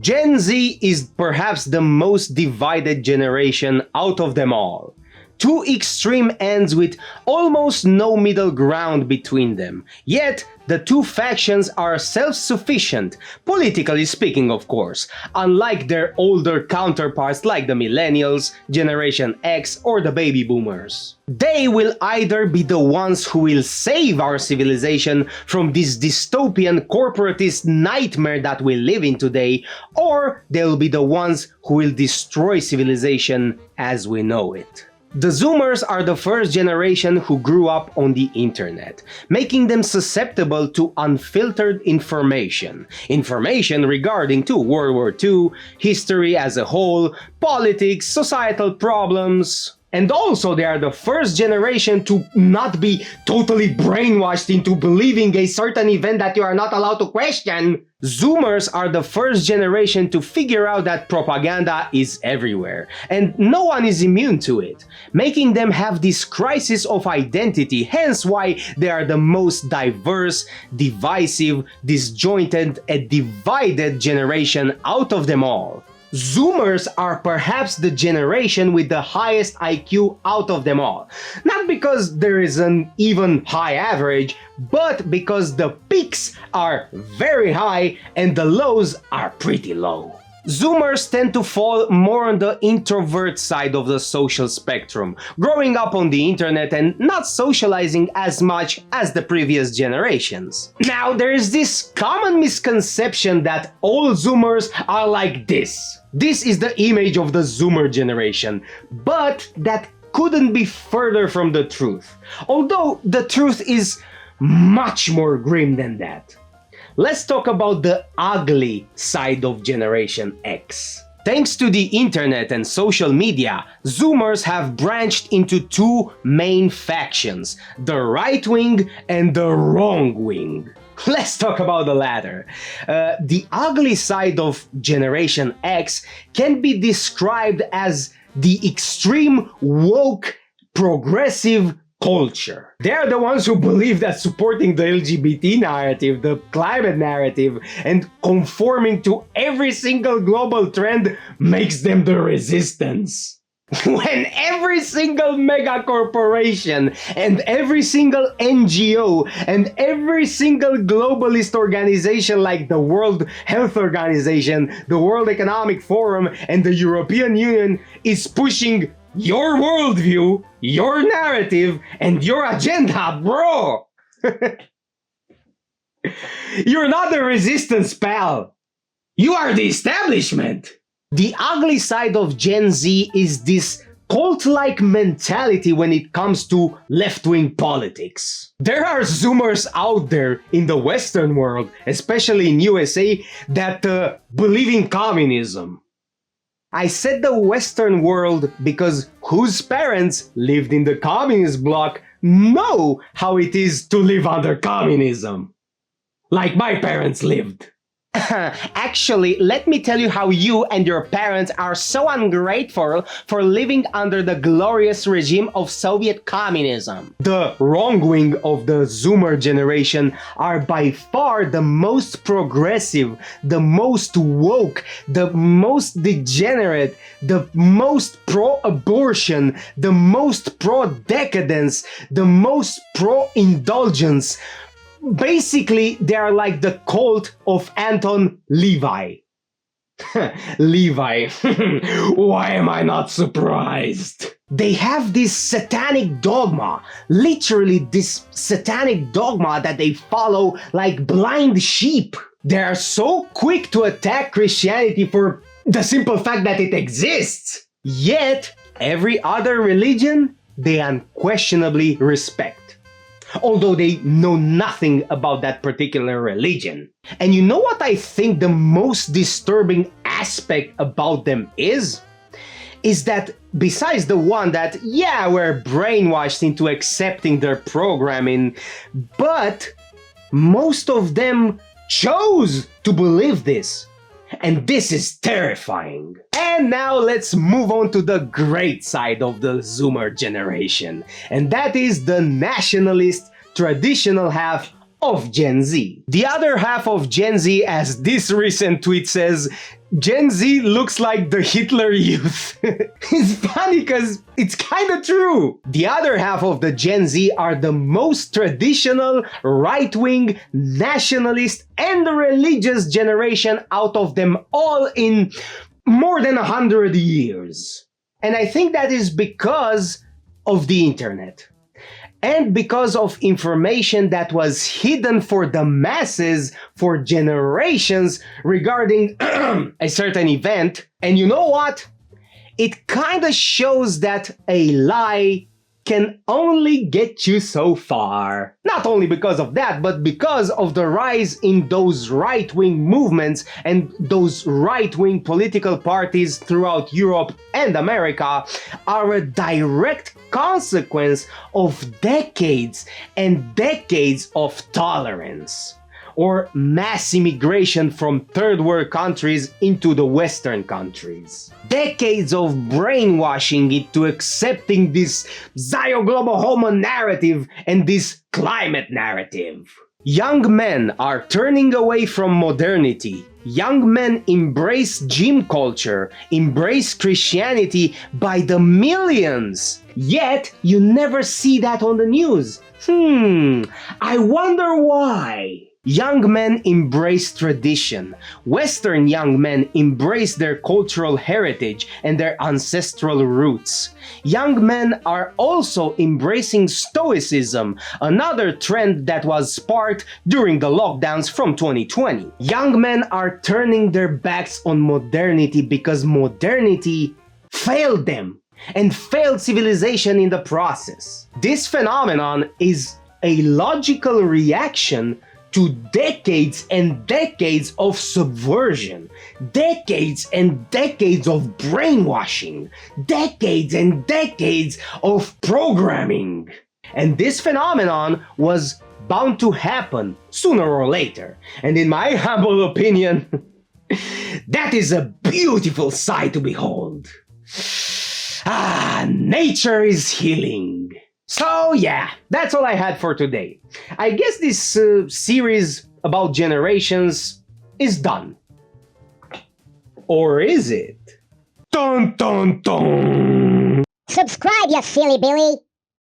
Gen Z is perhaps the most divided generation out of them all. Two extreme ends with almost no middle ground between them. Yet, the two factions are self-sufficient, politically speaking of course, unlike their older counterparts like the Millennials, Generation X or the Baby Boomers. They will either be the ones who will save our civilization from this dystopian corporatist nightmare that we live in today, or they'll be the ones who will destroy civilization as we know it. The Zoomers are the first generation who grew up on the internet, making them susceptible to unfiltered information. Information regarding to World War II, history as a whole, politics, societal problems. And also they are the first generation to not be totally brainwashed into believing a certain event that you are not allowed to question. Zoomers are the first generation to figure out that propaganda is everywhere, and no one is immune to it, making them have this crisis of identity, hence why they are the most diverse, divisive, disjointed, and divided generation out of them all. Zoomers are perhaps the generation with the highest IQ out of them all. Not because there is an even high average, but because the peaks are very high and the lows are pretty low. Zoomers tend to fall more on the introvert side of the social spectrum, growing up on the internet and not socializing as much as the previous generations. Now, there is this common misconception that all Zoomers are like this. This is the image of the Zoomer generation, but that couldn't be further from the truth. Although the truth is much more grim than that. Let's talk about the ugly side of Generation X. Thanks to the internet and social media, Zoomers have branched into two main factions, the right wing and the wrong wing. Let's talk about the latter. The ugly side of Generation X can be described as the extreme woke progressive culture. They're the ones who believe that supporting the LGBT narrative, the climate narrative, and conforming to every single global trend makes them the resistance. When every single mega corporation and every single NGO and every single globalist organization like the World Health Organization, the World Economic Forum, and the European Union is pushing your worldview, your narrative, and your agenda, bro! You're not the resistance, pal! You are the establishment! The ugly side of Gen Z is this cult-like mentality when it comes to left-wing politics. There are Zoomers out there in the Western world, especially in USA, that believe in communism. I said the Western world because whose parents lived in the communist bloc know how it is to live under communism. Like my parents lived. Actually, let me tell you how you and your parents are so ungrateful for living under the glorious regime of Soviet communism. The wrong wing of the Zoomer generation are by far the most progressive, the most woke, the most degenerate, the most pro-abortion, the most pro-decadence, the most pro-indulgence. Basically, they are like the cult of Anton Levi. Levi. Why am I not surprised? They have this satanic dogma, literally this satanic dogma that they follow like blind sheep. They are so quick to attack Christianity for the simple fact that it exists. Yet, every other religion they unquestionably respect. Although they know nothing about that particular religion. And you know what I think the most disturbing aspect about them is? Is that besides the one that, yeah, we're brainwashed into accepting their programming, but most of them chose to believe this. And this is terrifying. And now let's move on to the great side of the Zoomer generation. And that is the nationalist, traditional half of Gen Z. The other half of Gen Z, as this recent tweet says, Gen Z looks like the Hitler Youth. It's funny because it's kind of true. The other half of the Gen Z are the most traditional, right-wing, nationalist, and religious generation out of them all in more than 100 years. And I think that is because of the internet. And because of information that was hidden for the masses for generations regarding a certain event. And you know what? It kind of shows that a lie can only get you so far. Not only because of that, but because of the rise in those right-wing movements and those right-wing political parties throughout Europe and America are a direct consequence of decades and decades of tolerance, or mass immigration from third world countries into the Western countries. Decades of brainwashing into accepting this Zio-Global Homo narrative and this climate narrative. Young men are turning away from modernity. Young men embrace gym culture, embrace Christianity by the millions. Yet, you never see that on the news. I wonder why. Young men embrace tradition. Western young men embrace their cultural heritage and their ancestral roots. Young men are also embracing Stoicism, another trend that was sparked during the lockdowns from 2020. Young men are turning their backs on modernity because modernity failed them and failed civilization in the process. This phenomenon is a logical reaction to decades and decades of subversion, decades and decades of brainwashing, decades and decades of programming. And this phenomenon was bound to happen sooner or later. And in my humble opinion, that is a beautiful sight to behold. Nature is healing. So yeah, that's all I had for today. I guess this series about generations is done. Or is it? Dun dun dun! Subscribe, you silly Billy!